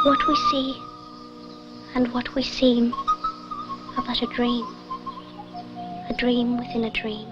what we see and what we seem are but a dream within a dream.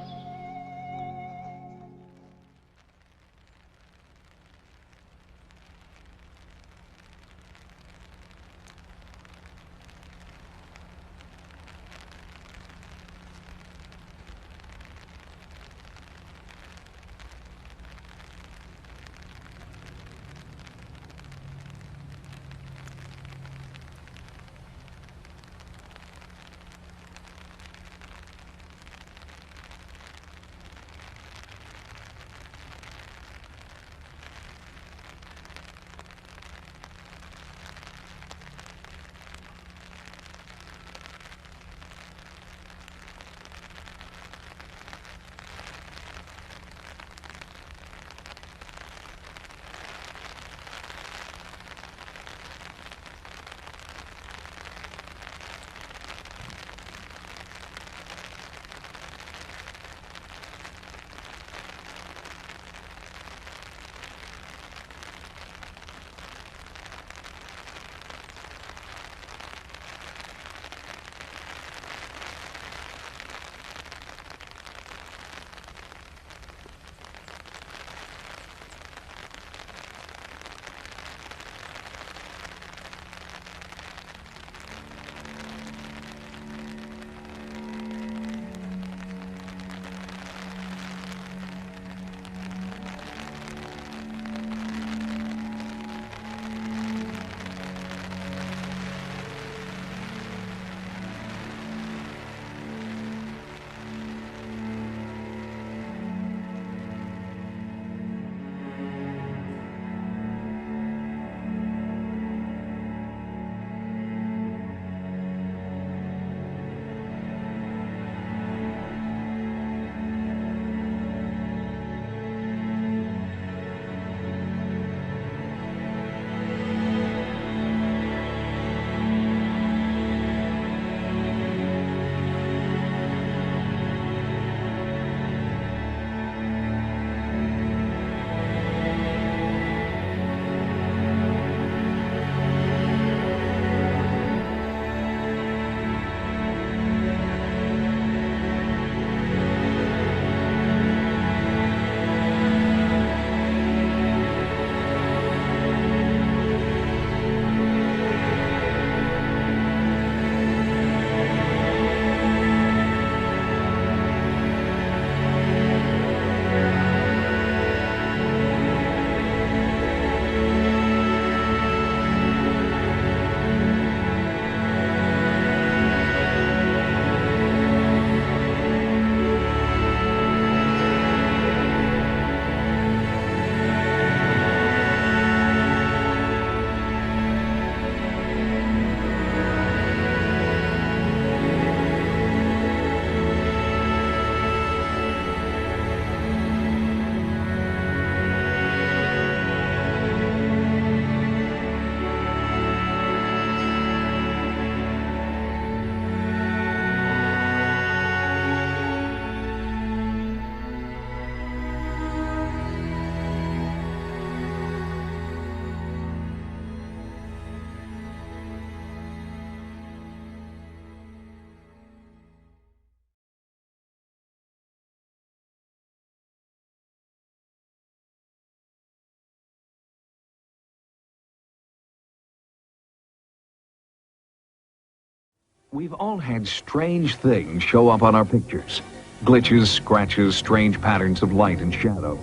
We've all had strange things show up on our pictures. Glitches, scratches, strange patterns of light and shadow.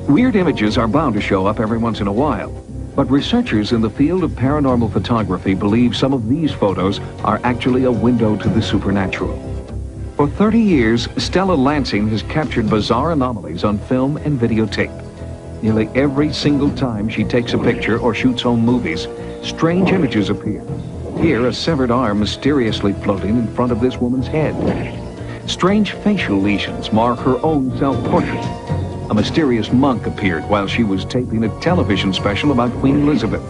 Weird images are bound to show up every once in a while. But researchers in the field of paranormal photography believe some of these photos are actually a window to the supernatural. For 30 years, Stella Lansing has captured bizarre anomalies on film and videotape. Nearly every single time she takes a picture or shoots home movies, strange images appear. Here, a severed arm mysteriously floating in front of this woman's head. Strange facial lesions mark her own self-portrait. A mysterious monk appeared while she was taping a television special about Queen Elizabeth.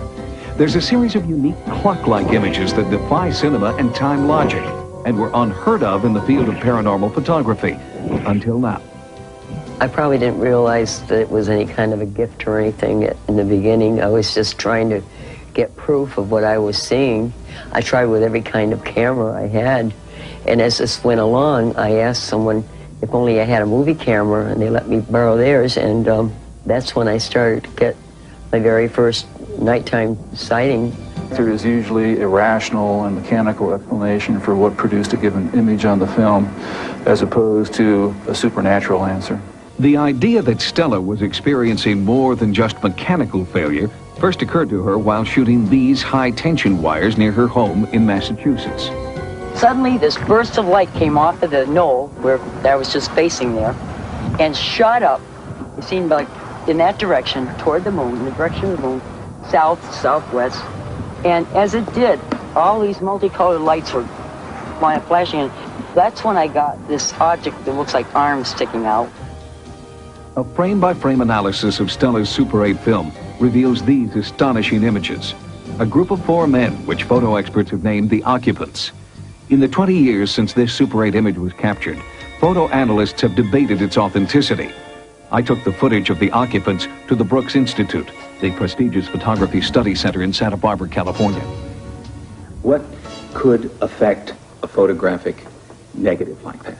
There's a series of unique clock-like images that defy cinema and time logic, and were unheard of in the field of paranormal photography, until now. I probably didn't realize that it was any kind of a gift or anything in the beginning. I was just trying to get proof of what I was seeing. I tried with every kind of camera I had. And as this went along, I asked someone if only I had a movie camera, and they let me borrow theirs. And that's when I started to get my very first nighttime sighting. There is usually a rational and mechanical explanation for what produced a given image on the film, as opposed to a supernatural answer. The idea that Stella was experiencing more than just mechanical failure first occurred to her while shooting these high-tension wires near her home in Massachusetts. Suddenly, this burst of light came off of the knoll where I was just facing there and shot up. It seemed like in that direction, toward the moon, in the direction of the moon, south, southwest. And as it did, all these multicolored lights were flashing, and that's when I got this object that looks like arms sticking out. A frame-by-frame analysis of Stella's Super 8 film reveals these astonishing images. A group of 4 men, which photo experts have named the occupants. In the 20 years since this Super 8 image was captured, photo analysts have debated its authenticity. I took the footage of the occupants to the Brooks Institute, the prestigious photography study center in Santa Barbara, California. What could affect a photographic negative like that?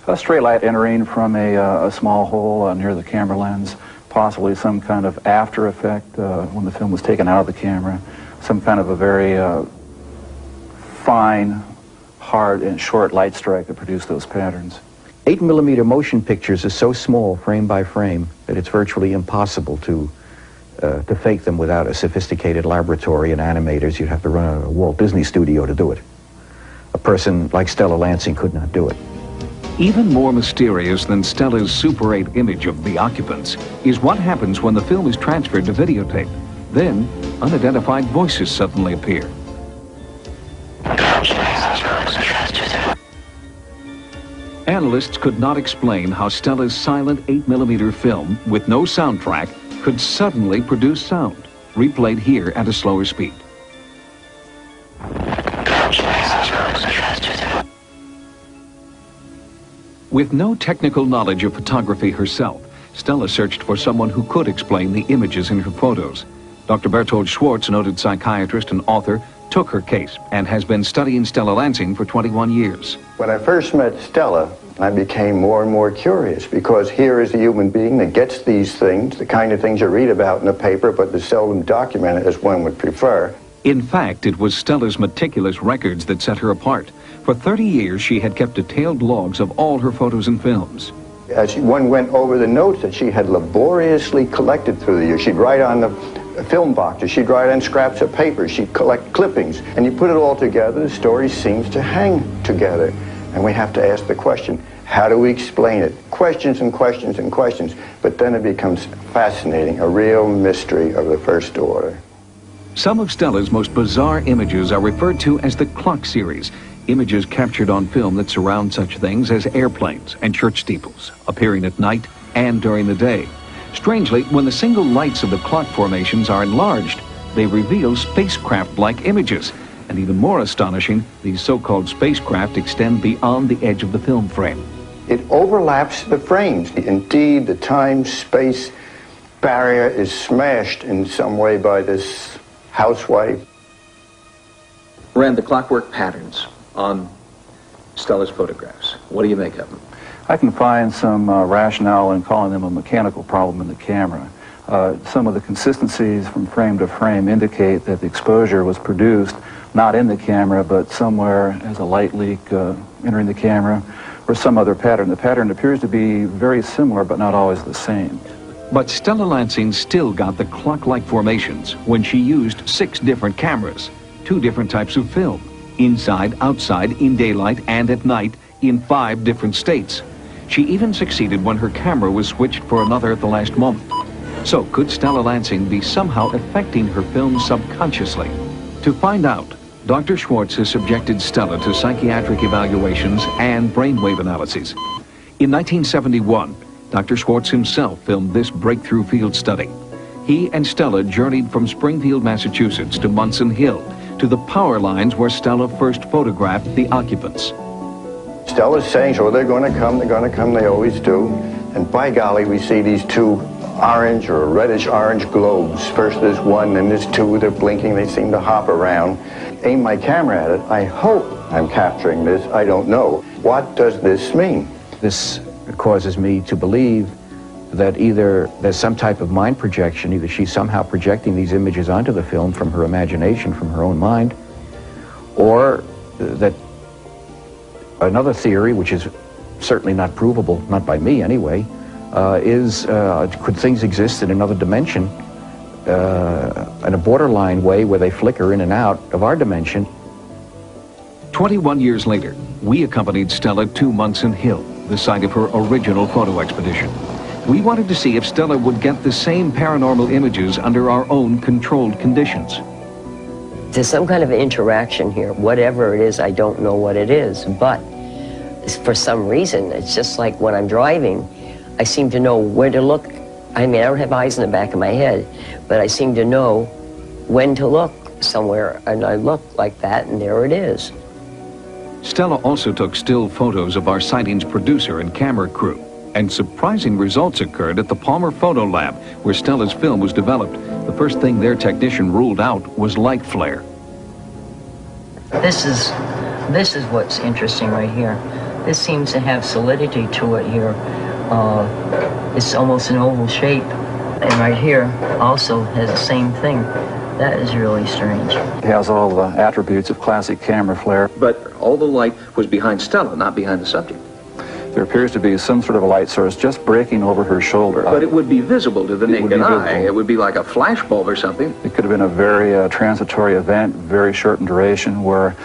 A stray light entering from a small hole near the camera lens, possibly some kind of after effect when the film was taken out of the camera, some kind of a very fine, hard, and short light strike that produced those patterns. 8mm motion pictures are so small, frame by frame, that it's virtually impossible to fake them without a sophisticated laboratory and animators. You'd have to run a Walt Disney studio to do it. A person like Stella Lansing could not do it. Even more mysterious than Stella's Super 8 image of the occupants is what happens when the film is transferred to videotape. Then, unidentified voices suddenly appear. Analysts could not explain how Stella's silent 8mm film, with no soundtrack, could suddenly produce sound, replayed here at a slower speed. With no technical knowledge of photography herself, Stella searched for someone who could explain the images in her photos. Dr. Bertold Schwartz, a noted psychiatrist and author, took her case and has been studying Stella Lansing for 21 years. When I first met Stella, I became more and more curious, because here is a human being that gets these things, the kind of things you read about in the paper, but is seldom documented as one would prefer. In fact, it was Stella's meticulous records that set her apart. For 30 years, she had kept detailed logs of all her photos and films. As one went over the notes that she had laboriously collected through the years, she'd write on the film boxes, she'd write on scraps of paper, she'd collect clippings, and you put it all together, the story seems to hang together. And we have to ask the question, how do we explain it? Questions and questions and questions, but then it becomes fascinating, a real mystery of the first order. Some of Stella's most bizarre images are referred to as the clock series, images captured on film that surround such things as airplanes and church steeples, appearing at night and during the day. Strangely, when the single lights of the clock formations are enlarged, they reveal spacecraft-like images. And even more astonishing, these so-called spacecraft extend beyond the edge of the film frame. It overlaps the frames. Indeed, the time-space barrier is smashed in some way by this housewife. Rand, the clockwork patterns on Stella's photographs, what do you make of them? I can find some rationale in calling them a mechanical problem in the camera. Some of the consistencies from frame to frame indicate that the exposure was produced not in the camera, but somewhere as a light leak entering the camera, or some other pattern. The pattern appears to be very similar, but not always the same. But Stella Lansing still got the clock-like formations when she used 6 different cameras, 2 different types of film, inside, outside, in daylight, and at night, in 5 different states. She even succeeded when her camera was switched for another at the last moment. So, could Stella Lansing be somehow affecting her film subconsciously? To find out, Dr. Schwartz has subjected Stella to psychiatric evaluations and brainwave analyses. In 1971, Dr. Schwartz himself filmed this breakthrough field study. He and Stella journeyed from Springfield, Massachusetts to Munson Hill, to the power lines where Stella first photographed the occupants. Stella's saying, oh, they're going to come, they always do. And by golly, we see these 2 orange or reddish-orange globes. First there's one, then there's two, they're blinking, they seem to hop around. Aim my camera at it, I hope I'm capturing this, I don't know. What does this mean? This causes me to believe that either there's some type of mind projection, either she's somehow projecting these images onto the film from her imagination, from her own mind, or that another theory, which is certainly not provable, not by me anyway, is could things exist in another dimension, in a borderline way where they flicker in and out of our dimension. 21 years later, we accompanied Stella to Munson Hill, the site of her original photo expedition. We wanted to see if Stella would get the same paranormal images under our own controlled conditions. There's some kind of interaction here. Whatever it is, I don't know what it is, but for some reason, it's just like when I'm driving, I seem to know where to look. I mean, I don't have eyes in the back of my head, but I seem to know when to look somewhere, and I look like that, and there it is. Stella also took still photos of our sightings producer and camera crew, and surprising results occurred at the Palmer Photo Lab, where Stella's film was developed. The first thing their technician ruled out was light flare. This is what's interesting right here. This seems to have solidity to it here. It's almost an oval shape, and right here also has the same thing. That is really strange. It has all the attributes of classic camera flare. But all the light was behind Stella, not behind the subject. There appears to be some sort of a light source just breaking over her shoulder. But it would be visible to the naked eye. Visible. It would be like a flash bulb or something. It could have been a very transitory event, very short in duration, where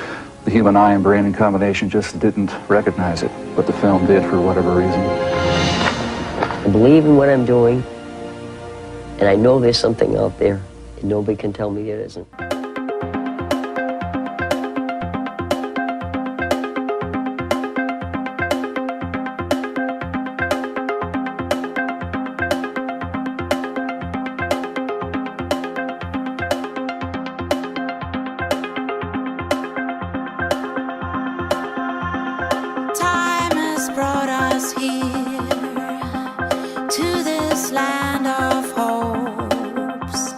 the human eye and brain in combination just didn't recognize it, but the film did for whatever reason. I believe in what I'm doing, and I know there's something out there, and nobody can tell me it isn't. Time has brought us here to this land of hopes.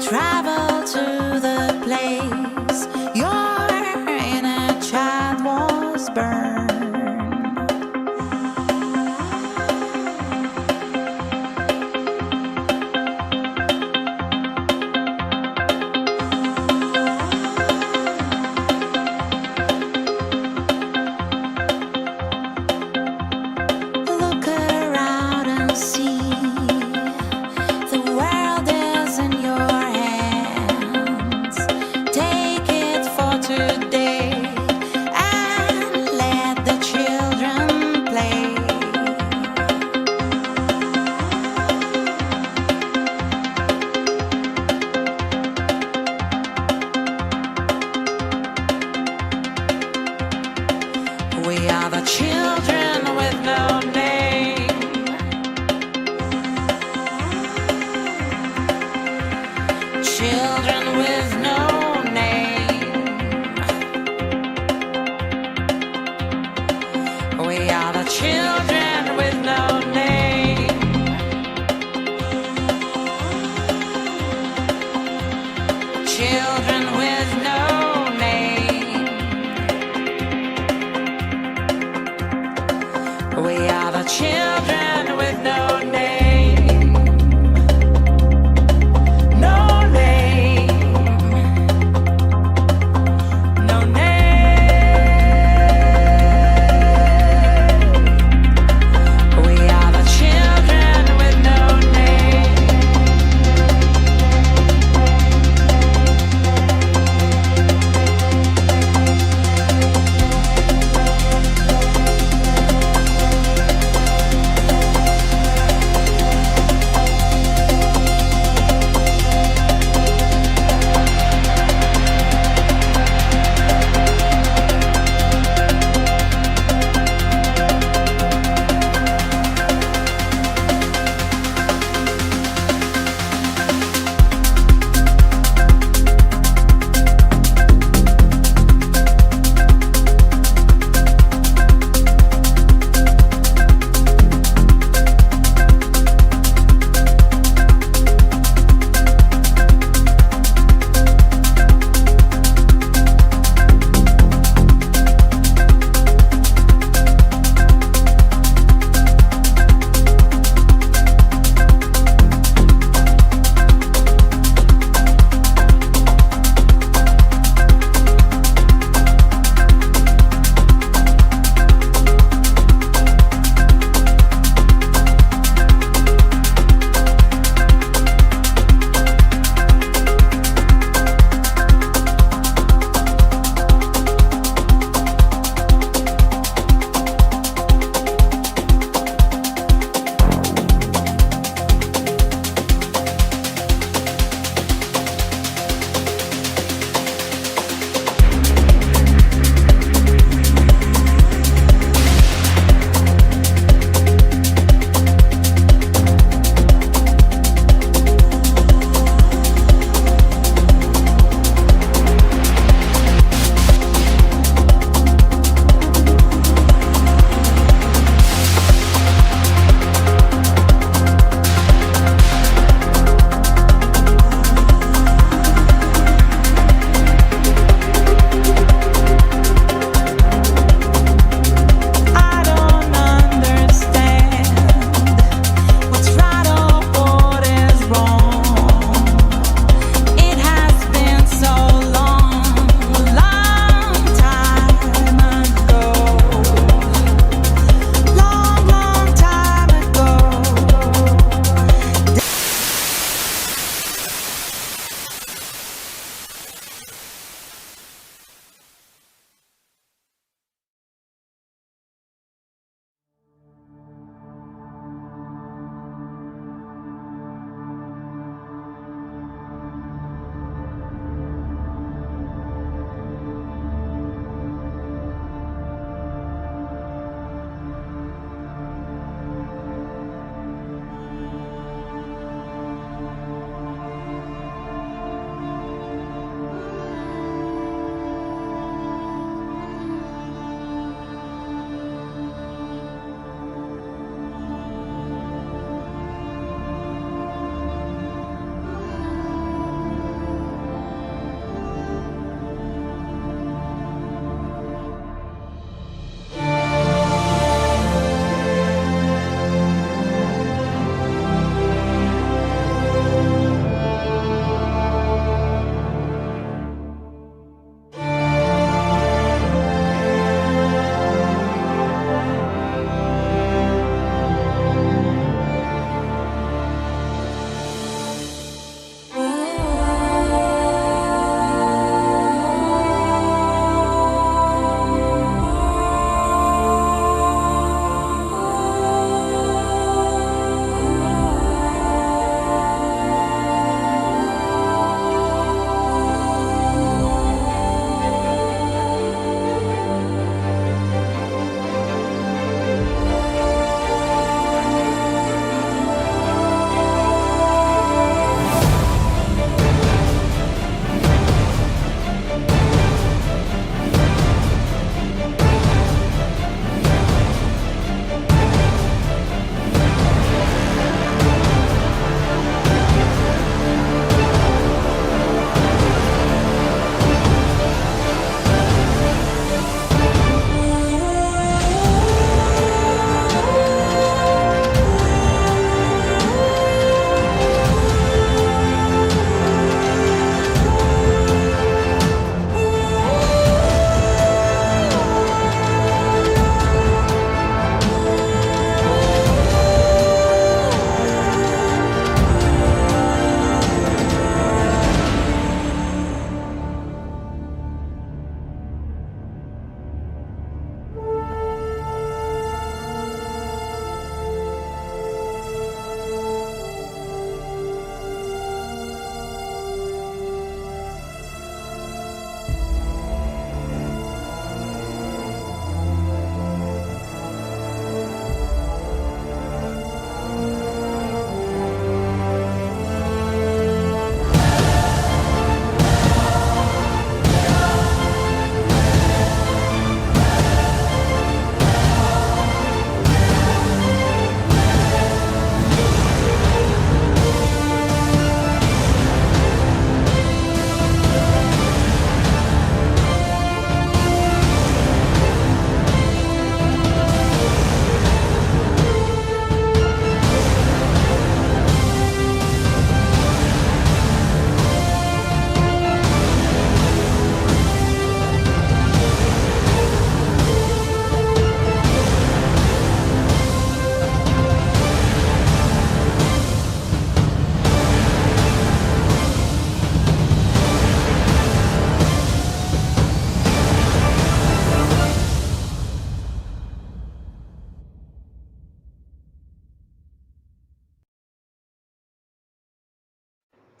Travel to the place your inner child was burned. Look around and see the world is in your hands. Take it for today and let the children play. We are the children with no name. Children with no name. We are the children with no name. Children with no name. We are the children with no name. No name. No name. We are the children with no name.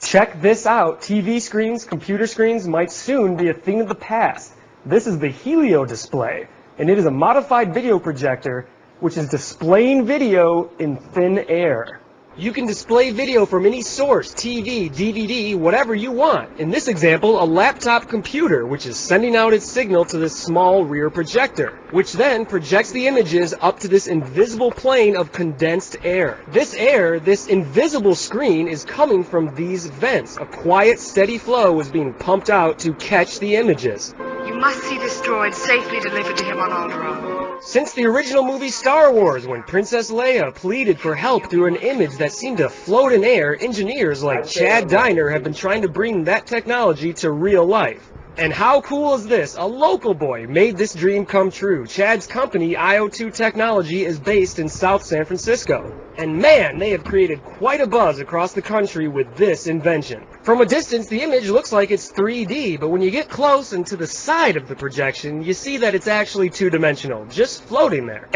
Check this out. TV screens, computer screens might soon be a thing of the past. This is the Helio display, and it is a modified video projector which is displaying video in thin air. You can display video from any source, TV, DVD, whatever you want. In this example, a laptop computer, which is sending out its signal to this small rear projector, which then projects the images up to this invisible plane of condensed air. This air, this invisible screen, is coming from these vents. A quiet, steady flow is being pumped out to catch the images. You must see this droid safely delivered to him on Alderaan. Since the original movie Star Wars, when Princess Leia pleaded for help through an image that seemed to float in air, engineers like Chad Diner have been trying to bring that technology to real life. And how cool is this? A local boy made this dream come true. Chad's company, IO2 Technology, is based in South San Francisco. And man, they have created quite a buzz across the country with this invention. From a distance, the image looks like it's 3D, but when you get close and to the side of the projection, you see that it's actually two-dimensional, just floating there.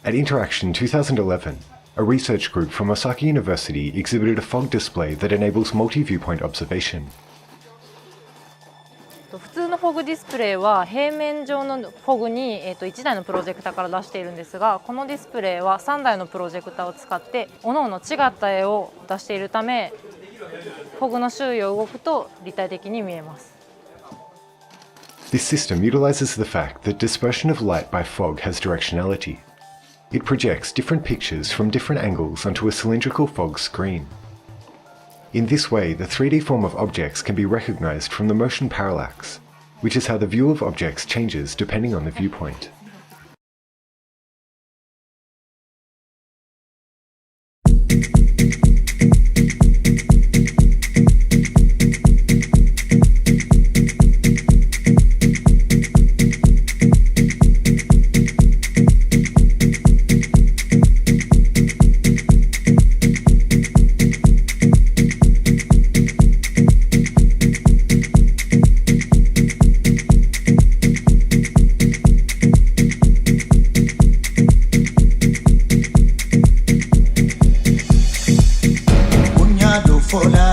At Interaction 2011, a research group from Osaka University exhibited a fog display that enables multi-viewpoint observation. 普通のフォグディスプレイは平面上のフォグに、1台のプロジェクターから出しているんですが、このディスプレイは3台のプロジェクターを使って各々違った絵を出しているため、フォグの周囲を動くと立体的に見えます。This system utilizes the fact that dispersion of light by fog has directionality. It projects different pictures from different angles onto a cylindrical fog screen. In this way, the 3D form of objects can be recognized from the motion parallax, which is how the view of objects changes depending on the viewpoint. Fola